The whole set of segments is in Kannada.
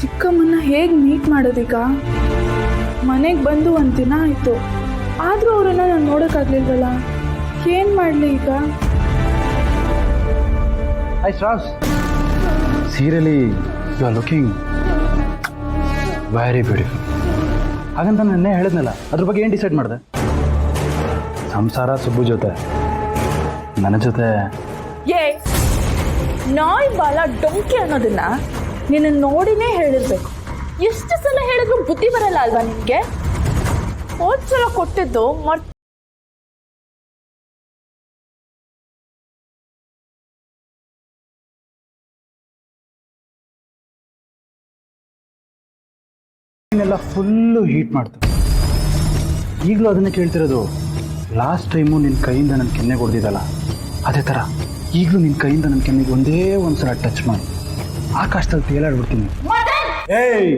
ಚಿಕ್ಕಮ್ಮನ್ನ ಹೇಗೆ ಮೀಟ್ ಮಾಡೋದೀಗ? ಮನೆಗೆ ಬಂದು ಒಂದು ದಿನ ಆಯಿತು, ಆದರೂ ಅವರನ್ನು ನಾನು ನೋಡೋಕ್ಕಾಗಲಿಲ್ವಲ್ಲ. ಏನು ಮಾಡಲಿ ಈಗ? Hi, Strauss. Seriously, you are looking very beautiful. ಹಾಗಂತ ನೆನ್ನೆ ಹೇಳಿದ್ನಲ್ಲ, ಅದ್ರ ಬಗ್ಗೆ ಏನು ಡಿಸೈಡ್ ಮಾಡಿದೆ? ಸಂಸಾರ ಸುಬ್ಬು ಜೊತೆ, ನನ್ನ ಜೊತೆ. ನಾಯಿ ಬಾಲ ಡೊಂಕಿ ಅನ್ನೋದನ್ನ ನಿನ್ನ ನೋಡಿನೇ ಹೇಳಿರ್ಬೇಕು. ಎಷ್ಟು ಸಲ ಹೇಳಿದ್ರು ಬುದ್ಧಿ ಬರಲ್ಲ ಅಲ್ವಾ ನಿನಗೆ? ಹೋದ್ ಸಲ ಕೊಟ್ಟಿದ್ದು ಎಲ್ಲ ಫುಲ್ಲು ಹೀಟ್ ಮಾಡ್ತು. ಈಗಲೂ ಅದನ್ನೇ ಕೇಳ್ತಿರೋದು. ಲಾಸ್ಟ್ ಟೈಮು ನಿನ್ನ ಕೈಯಿಂದ ನನ್ನ ಕೆನ್ನೆಗೆ ಹೊಡೆದಿದ್ದಲ್ಲ, ಅದೇ ಥರ ಈಗಲೂ ನಿನ್ನ ಕೈಯಿಂದ ನನ್ನ ಕೆನ್ನೆಗೆ ಒಂದೇ ಒಂದು ಸಲ ಟಚ್ ಮಾಡಿ ಆಕಾಶದಲ್ಲಿ ತೇಲಾಡ್ಬಿಡ್ತೀನಿ. ಏಯ್,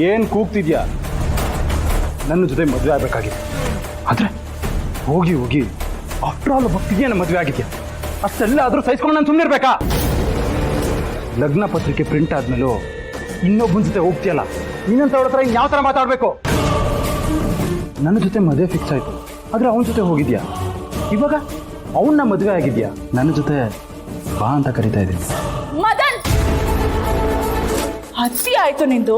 ಏನು ಕೂಗ್ತಿದ್ಯಾ? ನನ್ನ ಜೊತೆ ಮದುವೆ ಆಗಬೇಕಾಗಿದೆ. ಆದರೆ ಹೋಗಿ ಹೋಗಿ ಆಫ್ಟರ್ ಆಲ್ ಭಕ್ತಿಗೆ ನನ್ನ ಮದುವೆ ಆಗಿದೆಯಾ? ಅಷ್ಟೆಲ್ಲ ಆದರೂ ಸಹಿಸ್ಕೊಂಡು ನಾನು ಸುಮ್ಮನೆ ಇರಬೇಕಾ? ಲಗ್ನ ಪತ್ರಿಕೆ ಪ್ರಿಂಟ್ ಆದಮೇಲೂ ಇನ್ನೊಬ್ಬನ ಜೊತೆ ಹೋಗ್ತೀಯಲ್ಲ, ನೀನಂತ ಅವ್ರ ಹತ್ರ ಯಾವ ಥರ ಮಾತಾಡಬೇಕು? ನನ್ನ ಜೊತೆ ಮದುವೆ ಫಿಕ್ಸ್ ಆಯಿತು, ಆದರೆ ಅವನ ಜೊತೆ ಹೋಗಿದ್ಯಾ? ಇವಾಗ ಅವನ್ನ ಮದುವೆ ಆಗಿದ್ಯಾ? ನನ್ನ ಜೊತೆ ಬಾ ಅಂತ ಕರಿತಾ ಇದ್ದೀನಿ. ಮದನ್, ಹಸಿ ಆಯ್ತು ನಿಂದು.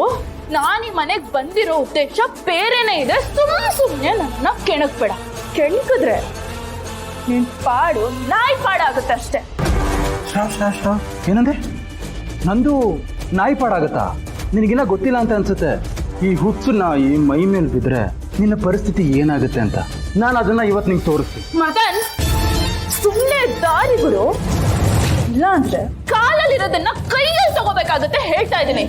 ನಾನು ಈ ಮನೆಗೆ ಬಂದಿರೋ ಉದ್ದೇಶ ಬೇರೆನೇ ಇದೆ. ಸುಮ್ಮನೆ ನನ್ನ ಕೆಣಕ್ಬೇಡ. ಕೆಣಕಿದ್ರೆ ನಿನ್ ಪಾಡು ನಾಯಿ ಪಾಡಾಗುತ್ತೆ ಅಷ್ಟೇ. ಏನಂದ್ರೆ ನಂದು ನಾಯಿ ಪಾಡಾಗತ್ತಾ? ನಿನಗಿನ್ನ ಗೊತ್ತಿಲ್ಲ ಅಂತ ಅನ್ಸುತ್ತೆ. ಈ ಹುಚ್ಚು ನಾಯಿ ಮೈ ಮೇಲೆ ಬಿದ್ದರೆ ನಿನ್ನ ಪರಿಸ್ಥಿತಿ ಏನಾಗುತ್ತೆ ಅಂತ ನಾನು ಅದನ್ನ ಇವತ್ತು ನಿಂಗೆ ತೋರಿಸ್ತೀನಿ. ಮದನ್, ಸುಮ್ಮನೆ ದಾರಿ ಬಿಡು, ಇಲ್ಲ ಅಂದ್ರೆ ಕಾಲಲ್ಲಿರೋದನ್ನ ಕೈಯಲ್ಲಿ ತಗೋಬೇಕಾಗುತ್ತೆ. ಹೇಳ್ತಾ ಇದ್ದೀನಿ.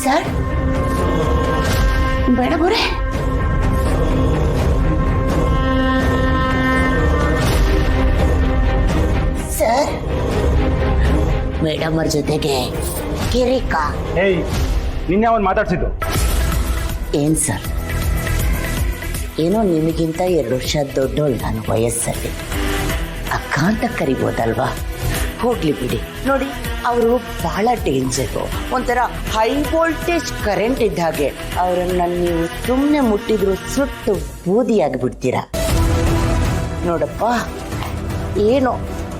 ಸರ್ ಬೇಡ ಬೋರೆ, ಸರ್ ಮೇಡಮ್ ಅವ್ರ ಜೊತೆಗೆ ಕಿರಿಕಾ? ಏಯ್, ನಿನ್ನೆ ಅವನು ಮಾತಾಡ್ಸಿದ್ದು ಏನ್ ಸರ್? ಏನೋ ನಿಮಗಿಂತ 2 ವರ್ಷ ದೊಡ್ಡೋಳು ನಾನು ವಯಸ್ಸಲ್ಲಿ. ಅಕ್ಕ ಅಂತ ಕರಿಬೋದಲ್ವಾ? ಹೋಗ್ಲಿ ಬಿಡಿ. ನೋಡಿ, ಅವರು ಬಹಳ ಡೇಂಜರು, ಒಂಥರ ಹೈ ವೋಲ್ಟೇಜ್ ಕರೆಂಟ್ ಇದ್ದ ಹಾಗೆ. ಅವರನ್ನ ನೀವು ಸುಮ್ಮನೆ ಮುಟ್ಟಿದ್ರು ಸುಟ್ಟು ಬೂದಿಯಾಗಿಬಿಡ್ತೀರ. ನೋಡಪ್ಪ, ಏನೋ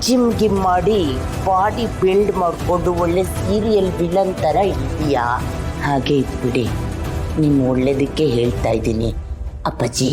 ಜಿಮ್ ಗಿಮ್ ಮಾಡಿ ಬಾಡಿ ಬಿಲ್ಡ್ ಮಾಡಿಕೊಂಡು ಒಳ್ಳೆ ಸೀರಿಯಲ್ ವಿಲನ್ ಥರ ಇದೆಯಾ? ಹಾಗೆ ಇದ್ಬಿಡಿ. ನಿಮ್ಮ ಒಳ್ಳೇದಕ್ಕೆ ಹೇಳ್ತಾ ಇದ್ದೀನಿ ಅಪ್ಪಾಜಿ.